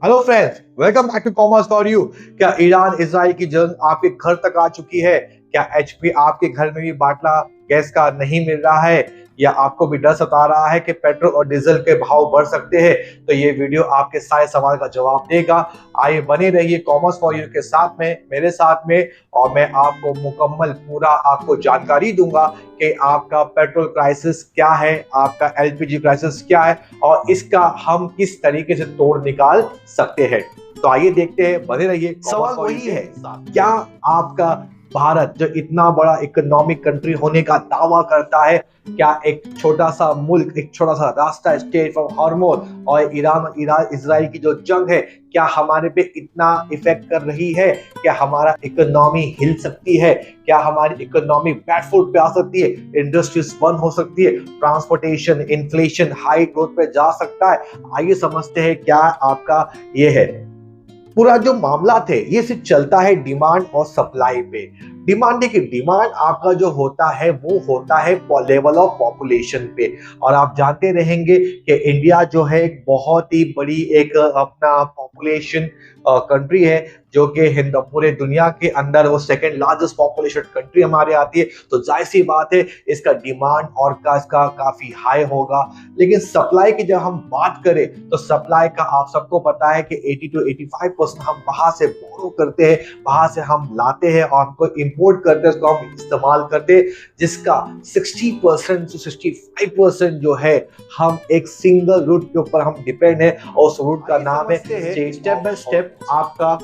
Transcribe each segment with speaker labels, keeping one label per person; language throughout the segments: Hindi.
Speaker 1: Hello friends, welcome back to commerce for you. क्या ईरान इजराइल की जंग आपके घर तक आ चुकी है? क्या एचपी आपके घर में भी बाटला गैस का नहीं मिल रहा है, या आपको भी डर सता रहा है कि पेट्रोल और डीजल के भाव बढ़ सकते हैं? तो ये वीडियो आपके सारे सवाल का जवाब देगा। आइए बने रहिए कॉमर्स फॉर यू के साथ में, मेरे साथ में, और मैं आपको मुकम्मल पूरा आपको जानकारी दूंगा कि आपका पेट्रोल क्राइसिस क्या है, आपका एलपीजी क्राइसिस क्या है, और इसका हम किस तरीके से तोड़ निकाल सकते हैं। तो आइए देखते हैं, बने रहिए। सवाल वही है, क्या आपका भारत जो इतना बड़ा इकोनॉमिक कंट्री होने का दावा करता है, क्या एक छोटा सा मुल्क, एक छोटा सा रास्ता स्टेट फ्रॉम हार्मोन और ईरान इजराइल की जो जंग है, क्या हमारे पे इतना इफेक्ट कर रही है? क्या हमारा इकोनॉमी हिल सकती है? क्या हमारी इकोनॉमी बैकफुट पे आ सकती है? इंडस्ट्रीज बंद हो सकती है? ट्रांसपोर्टेशन, इन्फ्लेशन हाई ग्रोथ पे जा सकता है? आइए समझते हैं क्या आपका ये है। पूरा जो मामला थे ये सिर्फ चलता है डिमांड और सप्लाई पे। डिमांड, देखिए डिमांड आपका जो होता है वो होता है लेवल ऑफ पॉपुलेशन पे। और आप जानते रहेंगे कि इंडिया जो है एक बहुत ही बड़ी एक अपना पॉपुलेशन कंट्री है, जो कि हिंद पूरे दुनिया के अंदर वो सेकंड लार्जेस्ट पॉपुलेशन कंट्री हमारे आती है। तो जाहिर सी बात है इसका डिमांड और का इसका काफी हाई होगा। लेकिन सप्लाई की जब हम बात करें तो सप्लाई का आप सबको पता है कि 80 to 85% हम बाहर से बोरो करते हैं, बाहर से हम लाते हैं और हमको इंपोर्ट करते हैं, उसको हम इस्तेमाल करते हैं, जिसका 60% से 65% जो है हम एक सिंगल रूट के ऊपर हम डिपेंड है, और उस रूट का नाम है स्टेप बाय स्टेप आपका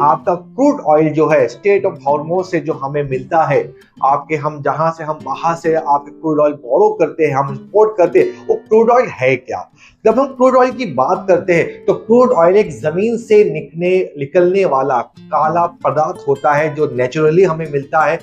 Speaker 1: आपका क्रूड ऑयल जो है स्टेट ऑफ हॉर्मोज से जो हमें मिलता है। आपके हम जहां से हम बाहर से आपके क्रूड ऑयल बोरो करते हैं, हम इंपोर्ट करते हैं, वो क्रूड ऑयल है क्या? जब हम क्रूड ऑयल की बात करते हैं तो क्रूड ऑयल एक जमीन से निकलने वाला काला पदार्थ होता है जो नेचुरली हमें मिलता है,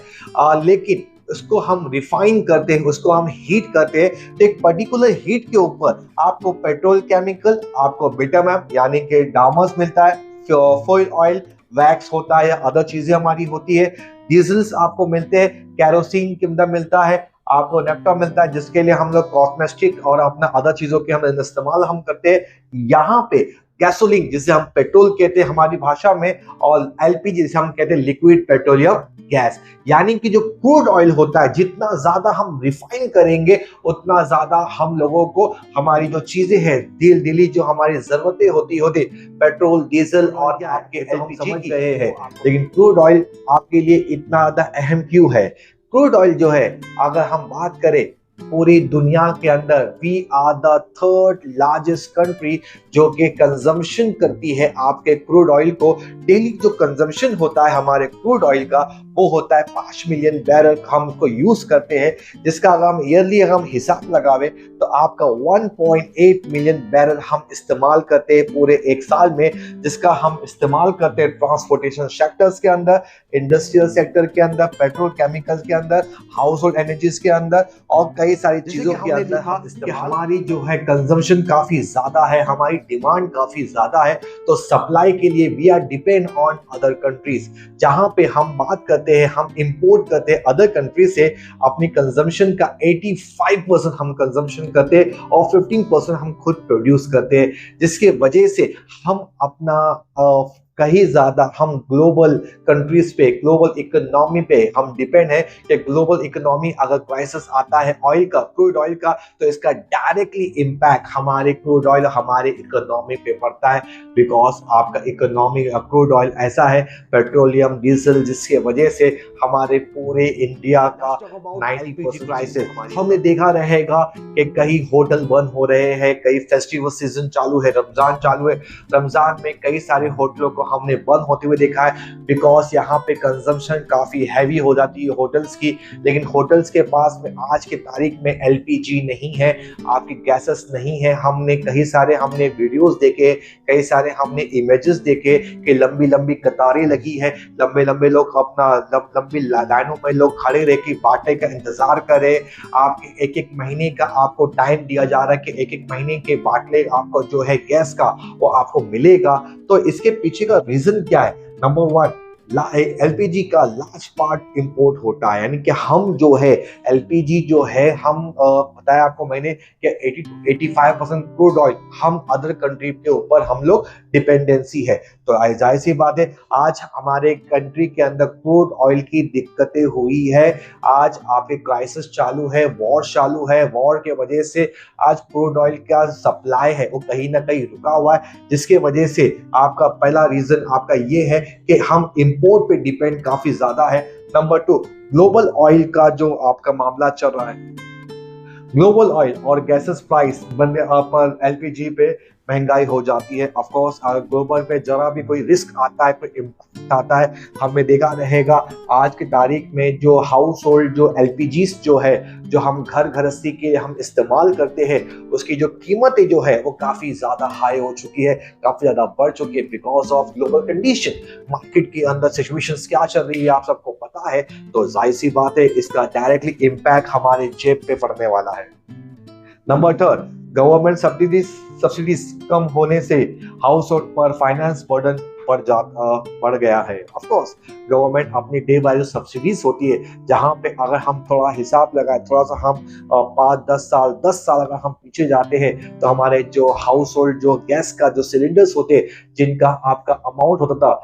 Speaker 1: लेकिन उसको हम रिफाइन करते हैं, उसको हम हीट करते हैं। तो एक पर्टिकुलर हीट के ऊपर आपको पेट्रोल केमिकल, आपको बिटुमेन यानी कि डामस मिलता है, फॉइल ऑयल, वैक्स होता है, या अदर चीजें हमारी होती है, डीजल्स आपको मिलते हैं, कैरोसिन के अंदर मिलता है, आपको नेफ्टा मिलता है, जिसके लिए हम लोग कॉस्मेटिक और अपना अदर चीजों के हम इस्तेमाल हम करते हैं। यहाँ पे गैसोलीन जिसे हम पेट्रोल कहते हैं हमारी भाषा में, और एलपीजी जिसे हम कहते हैं लिक्विड पेट्रोलियम गैस। यानी कि जो क्रूड ऑयल होता है, जितना ज्यादा हम रिफाइन करेंगे उतना ज्यादा हम लोगों को हमारी जो चीजें हैं दिली जो हमारी जरूरतें होती पेट्रोल, डीजल और आपके एलपीजी समझ रहे हैं। लेकिन क्रूड ऑयल आपके लिए इतना ज्यादा अहम क्यों है? क्रूड ऑयल जो है, अगर हम बात करें पूरी दुनिया के अंदर, we are the third largest country जो कि कंजम्पशन करती है आपके क्रूड ऑयल को। डेली जो कंजम्पशन होता है हमारे क्रूड ऑयल का वो होता है 5 मिलियन बैरल हम उसको यूज करते हैं, जिसका अगर हम ईयरली अगर हम हिसाब लगावे तो आपका 1.8 मिलियन बैरल हम इस्तेमाल करते हैं पूरे एक साल में, जिसका हम इस्तेमाल करते हैं ट्रांसपोर्टेशन सेक्टर्स के अंदर, इंडस्ट्रियल सेक्टर के अंदर, पेट्रोल केमिकल्स के अंदर, हाउस होल्ड एनर्जीज के अंदर और कई सारी चीजों के अंदर। हमारी जो है कंजम्पशन काफी ज्यादा है, हमारी डिमांड काफी ज्यादा है, तो सप्लाई के लिए we are depend on other countries. जहां पे हम बात करते हैं, हम इंपोर्ट करते हैं अदर कंट्री से, अपनी कंजम्पशन का 85% हम कंजम्पशन करते हैं और 15% हम खुद प्रोड्यूस करते हैं, जिसके वजह से हम अपना कहीं ज्यादा हम ग्लोबल कंट्रीज पे, ग्लोबल इकोनॉमी पे हम डिपेंड है कि ग्लोबल इकोनॉमी अगर क्राइसिस आता है ऑयल का, क्रूड ऑयल का, तो इसका डायरेक्टली इंपैक्ट हमारे क्रूड ऑयल, हमारे इकोनॉमी पे पड़ता है। बिकॉज आपका इकोनॉमी क्रूड ऑयल ऐसा है, पेट्रोलियम, डीजल, जिसके वजह से हमारे पूरे इंडिया का 90% क्राइसिस हमने देखा रहेगा कि कई होटल बंद हो रहे हैं, कई फेस्टिवल सीजन चालू है, रमजान चालू है, रमजान में कई सारे होटलों को हमने बंद होते हुए देखा है, बिकॉज यहाँ पे कंजम्पशन काफी हैवी हो जाती है होटल्स की। लेकिन होटल्स के पास में आज की तारीख में एलपीजी नहीं है, आपकी गैसेस नहीं है। हमने कई सारे हमने वीडियोस देखे, कई सारे हमने इमेजेस देखे कि लंबी लंबी कतारें लगी है, लंबे लंबे लोग अपना लंबी लाइनों में लोग खड़े रह के बाटे का इंतजार करें। आपके एक एक महीने का आपको टाइम दिया जा रहा है कि एक एक महीने के बाटले आपको जो है गैस का वो आपको मिलेगा। तो इसके पीछे का रीजन क्या है? नंबर 1, एलपीजी का लार्ज पार्ट इंपोर्ट होता है, यानी कि हम जो है एलपीजी जो है हम बताया आपको मैंने कि 80 to 85% क्रूड ऑयल हम अदर कंट्री के ऊपर हम लोग डिपेंडेंसी है। तो जाहिर सी बात है आज हमारे कंट्री के अंदर क्रूड ऑयल की दिक्कतें हुई है। आज आपके क्राइसिस चालू है, वॉर चालू है, वॉर के वजह से आज क्रूड ऑयल का सप्लाई है वो कहीं ना कहीं रुका हुआ है, जिसके वजह से आपका पहला रीजन आपका ये है कि हम इंपोर्ट पे डिपेंड काफी ज्यादा है। नंबर 2, ग्लोबल ऑयल का जो आपका मामला चल रहा है, ग्लोबल ऑयल और गैसेस प्राइस बनने पर एलपीजी पे महंगाई हो जाती है। ऑफ कोर्स ग्लोबल पे जरा भी कोई रिस्क आता है, कोई इम्पैक्ट आता है, हमने देखा रहेगा आज की तारीख में जो हाउस होल्ड जो एलपीजी जो है जो हम घर गृहस्थी के हम इस्तेमाल करते हैं उसकी जो कीमतें जो है वो काफी ज्यादा हाई हो चुकी है, काफी ज्यादा बढ़ चुकी है because of global condition. Market के अंदर सिचुएशंस क्या चल रही है आप सबको पता है, तो जाहिर सी बात है इसका डायरेक्टली इम्पैक्ट हमारे जेब पे पड़ने वाला है। नंबर 3, गवर्नमेंट सब्सिडीज कम होने से हाउस होल्ड पर फाइनेंस बर्डन बढ़ गया है। ऑफ कोर्स गवर्नमेंट अपनी डे बाय डे सब्सिडीज होती है, जहां पे अगर हम थोड़ा हिसाब लगाए, थोड़ा सा हम 5-10 साल अगर हम पीछे जाते हैं तो हमारे जो हाउस होल्ड जो गैस का जो सिलेंडर्स होते हैं जिनका आपका अमाउंट होता था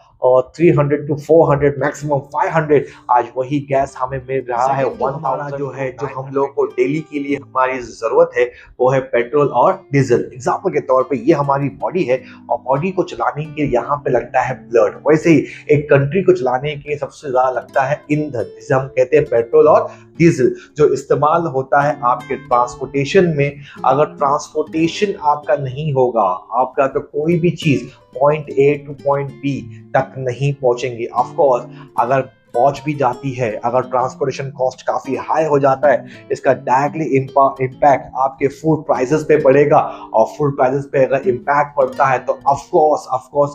Speaker 1: 300 to 400 मैक्सिमम 500, आज वही गैस हमें मिल रहा है 1000। जो है जो हम लोग को डेली के लिए हमारी जरूरत है वो है पेट्रोल और डीजल। एग्जाम्पल के तौर पे ये हमारी बॉडी है और बॉडी को चलाने के लिए यहाँ पे लगता है ब्लड, वैसे ही एक कंट्री को चलाने के लिए सबसे ज्यादा लगता है ईंधन, जिसे हम कहते हैं पेट्रोल और डीजल, जो इस्तेमाल होता है आपके ट्रांसपोर्टेशन में। अगर ट्रांसपोर्टेशन आपका नहीं होगा, आपका तो कोई भी चीज point a to point b तक नहीं पहुंचेंगी। ऑफ कोर्स अगर पहुंच भी जाती है, अगर ट्रांसपोर्टेशन कॉस्ट काफी हाई हो जाता है, इसका डायरेक्टली इम्पैक्ट आपके फूड प्राइसेस पे पड़ेगा और फूड प्राइसेस पे अगर इम्पैक्ट पड़ता है तो ऑफ कोर्स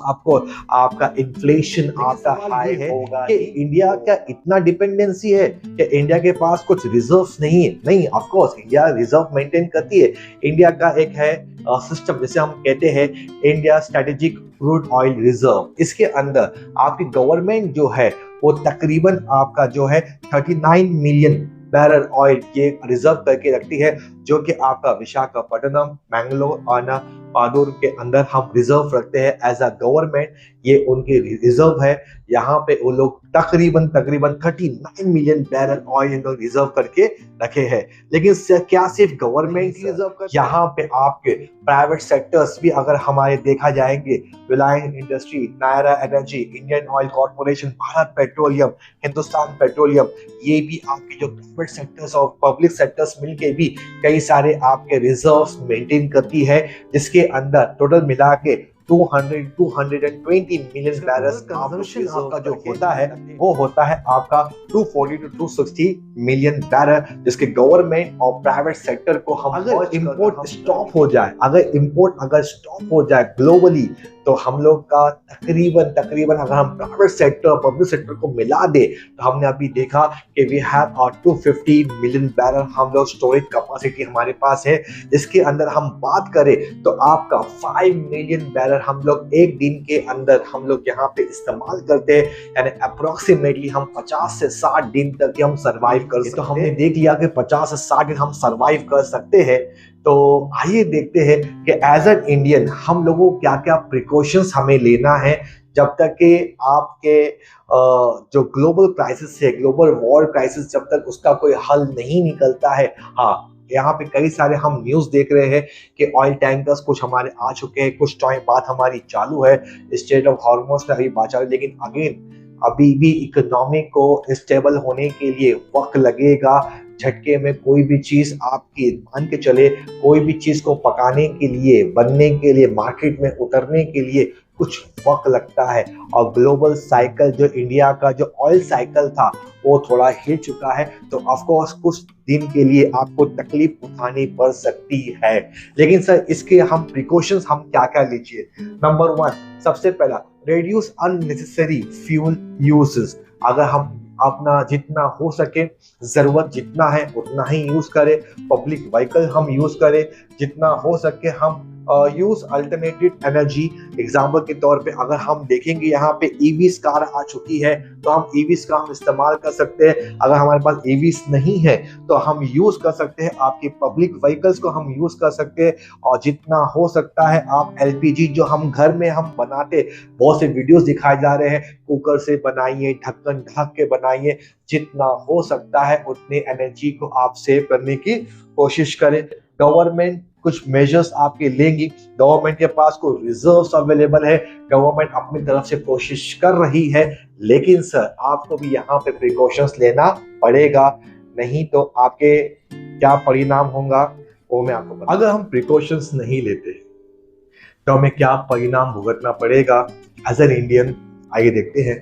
Speaker 1: आपको आपका इन्फ्लेशन आपका हाई है। कि इंडिया क्या इतना डिपेंडेंसी है कि इंडिया के पास कुछ रिजर्व नहीं है? नहीं, of course India reserve maintain करती है। इंडिया का एक है सिस्टम जिसे हम कहते हैं India strategic crude oil reserve. इसके अंदर आपकी गवर्नमेंट जो है वो तकरीबन आपका जो है 39 मिलियन बैरल ऑयल ये रिजर्व करके रखती है, जो कि आपका विशाखापट्टनम, मैंगलोर और पादुर के अंदर हम रिजर्व रखते हैं एज अ गवर्नमेंट। ये उनके रिजर्व है, यहाँ पे वो लोग तकरीबन 39 मिलियन बैरल ऑयल रिजर्व करके रखे हैं। लेकिन क्या सिर्फ गवर्नमेंट रिजर्व कर, यहाँ पे आपके प्राइवेट सेक्टर्स भी अगर हमारे देखा जाएंगे, Reliance industry, Nayara energy, Indian oil corporation, Bharat petroleum, Hindustan petroleum, ये भी आपके जो प्राइवेट सेक्टर्स और पब्लिक सेक्टर्स मिलके भी कई सारे आपके रिजर्व्स मेंटेन करती है, जिसके अंदर टोटल मिला के 220 मिलियन बैरल्स कंजम्पशन आपका जो होता है वो होता है आपका 240 to 260 मिलियन बैरल, जिसके गवर्नमेंट और प्राइवेट सेक्टर को हम अगर इंपोर्ट स्टॉप हो जाए, अगर स्टॉप हो जाए ग्लोबली, तो हम लोग का तकरीबन अगर हम प्राइवेट सेक्टर और पब्लिक सेक्टर को मिला दे तो हमने अभी देखा कि वी हैव 250 मिलियन बैरल हम लोग स्टोरेज कैपेसिटी हमारे पास है। जिसके अंदर हम बात करें तो आपका 5 मिलियन बैरल हम लोग एक दिन के अंदर हम लोग यहाँ पे इस्तेमाल करते हैं, यानी अप्रोक्सीमेटली हम 50 से 60 दिन तक हम सर्वाइव कर सकते हैं। तो हमने देख लिया कि 50 से 60 दिन हम सर्वाइव कर सकते हैं। तो आइए देखते हैं कि एज एन इंडियन हम लोगों को क्या क्या प्रिकॉशंस हमें लेना है जब तक कि आपके जो ग्लोबल क्राइसिस है, ग्लोबल वॉर क्राइसिस, जब तक उसका कोई हल नहीं निकलता है। हाँ, यहाँ पे कई सारे हम न्यूज़ देख रहे हैं कि ऑयल टैंकर्स कुछ हमारे आ चुके हैं, कुछ टाइम बाद हमारी चालू है, स्ट्रेट ऑफ हॉर्मुज़ में अभी बात चालू है, लेकिन अगेन अभी भी इकोनॉमी को स्टेबल होने के लिए वक्त लगेगा। झटके में कोई भी चीज आपकी मान के चले, कोई भी चीज को पकाने के लिए, बनने के लिए, मार्केट में उतरने के लिए कुछ वक्त लगता है। और ग्लोबल साइकिल जो इंडिया का जो ऑयल साइकिल था वो थोड़ा हिल चुका है, तो ऑफ कोर्स कुछ दिन के लिए आपको तकलीफ उठानी पड़ सकती है। लेकिन सर इसके हम प्रिकॉशंस हम क्या क्या लीजिए? नंबर 1, सबसे पहला, रेड्यूस अननेसेसरी फ्यूल यूजेस। अगर हम अपना जितना हो सके, जरूरत जितना है उतना ही यूज करें, पब्लिक व्हीकल हम यूज करें, जितना हो सके हम यूज अल्टरनेटिव एनर्जी। एग्जाम्पल के तौर पे अगर हम देखेंगे यहाँ पे ईवीस कार आ चुकी है, तो हम ईवीस का हम इस्तेमाल कर सकते हैं। अगर हमारे पास ईवीस नहीं है तो हम यूज कर सकते हैं आपकी पब्लिक व्हीकल्स को हम यूज कर सकते हैं। और जितना हो सकता है आप एलपीजी जो हम घर में हम बनाते, बहुत से वीडियोस दिखाए जा रहे हैं, कुकर से बनाइए, ढक्कन ढक के बनाइए, जितना हो सकता है उतनी एनर्जी को आप सेव करने की कोशिश करें। गवर्नमेंट कुछ मेजर्स आपके लेंगी, गवर्नमेंट के पास कोई रिजर्व्स अवेलेबल है, गवर्नमेंट अपनी तरफ से कोशिश कर रही है, लेकिन सर आपको भी यहाँ पे प्रिकॉशंस लेना पड़ेगा, नहीं तो आपके क्या परिणाम होगा वो मैं आपको बता। अगर हम प्रिकॉशंस नहीं लेते तो हमें क्या परिणाम भुगतना पड़ेगा एज एन इंडियन, आइए देखते हैं।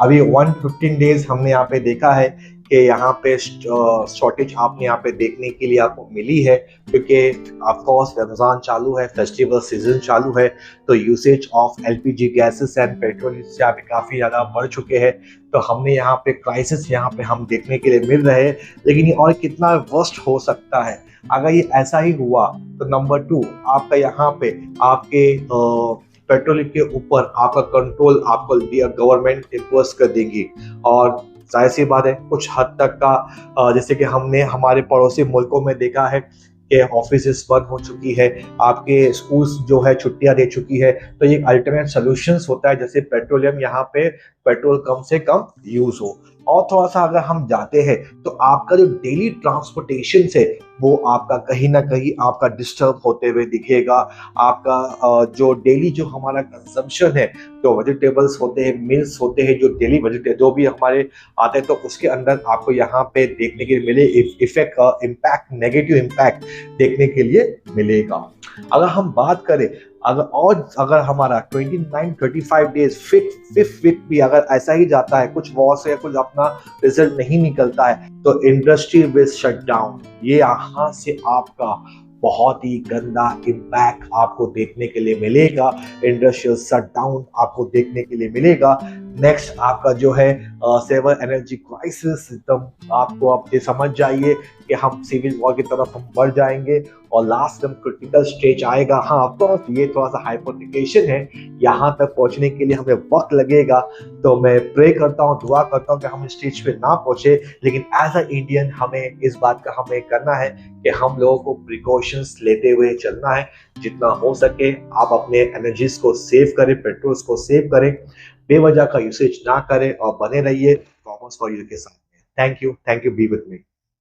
Speaker 1: अभी 115 डेज हमने यहाँ पे देखा है कि यहाँ पे शॉर्टेज आपने यहाँ पे देखने के लिए आपको मिली है, क्योंकि ऑफ कोर्स रमजान चालू है, फेस्टिवल सीजन चालू है, तो usage of LPG gases and petrol यहाँ पे काफ़ी ज़्यादा बढ़ चुके हैं। तो हमने यहाँ पे क्राइसिस यहाँ पे हम देखने के लिए मिल रहे हैं, लेकिन ये और कितना वर्स्ट हो सकता है अगर ये ऐसा ही हुआ तो नंबर 2 आपका यहाँ पे आपके पेट्रोल के ऊपर आपका कंट्रोल आपको गवर्नमेंट इम्पोज कर देंगी। और जाहिर सी बात है कुछ हद तक का जैसे कि हमने हमारे पड़ोसी मुल्कों में देखा है कि ऑफिस बंद हो चुकी है, आपके स्कूल्स जो है छुट्टियां दे चुकी है, तो ये अल्टरनेट सॉल्यूशंस होता है जैसे पेट्रोलियम, यहाँ पे पेट्रोल कम से कम यूज हो। और थोड़ा सा अगर हम जाते हैं तो आपका जो डेली ट्रांसपोर्टेशन है वो आपका कहीं ना कहीं आपका डिस्टर्ब होते हुए दिखेगा। आपका जो डेली जो हमारा कंजम्पशन है, जो वेजिटेबल्स होते हैं, मिल्स होते हैं, जो डेली वेजिटेबल जो भी हमारे आते हैं, तो उसके अंदर आपको यहाँ पे देखने के लिए मिले इफेक्ट इम्पैक्ट, नेगेटिव इम्पैक्ट देखने के लिए मिलेगा। अगर हम बात करें अगर हमारा 29-35 डेज फिफ्थ वीक भी अगर ऐसा ही जाता है, कुछ वॉर से या कुछ अपना रिजल्ट नहीं निकलता है, तो इंडस्ट्री विल शट डाउन। ये यहाँ से आपका बहुत ही गंदा इम्पैक्ट आपको देखने के लिए मिलेगा, इंडस्ट्रियल शटडाउन आपको देखने के लिए मिलेगा। नेक्स्ट आपका जो है सेवर एनर्जी क्राइसिस, एकदम आपको आप ये समझ जाइए कि हम सिविल वॉर की तरफ हम बढ़ जाएंगे और लास्ट में क्रिटिकल स्टेज आएगा। हाँ ऑफकोर्स ये थोड़ा सा हाइपोथेटिकल है, यहाँ तक पहुँचने के लिए हमें वक्त लगेगा, तो मैं प्रे करता हूँ, दुआ करता हूँ कि हम इस स्टेज पे ना पहुँचे, लेकिन एज अ इंडियन हमें इस बात का हमें करना है कि हम लोगों को प्रिकॉशंस लेते हुए चलना है। जितना हो सके आप अपने एनर्जीज को सेव करें, पेट्रोल्स को सेव करें, बेवजह का यूसेज ना करें और बने रहिए कॉमर्स फॉर यू के साथ। Thank you be with me.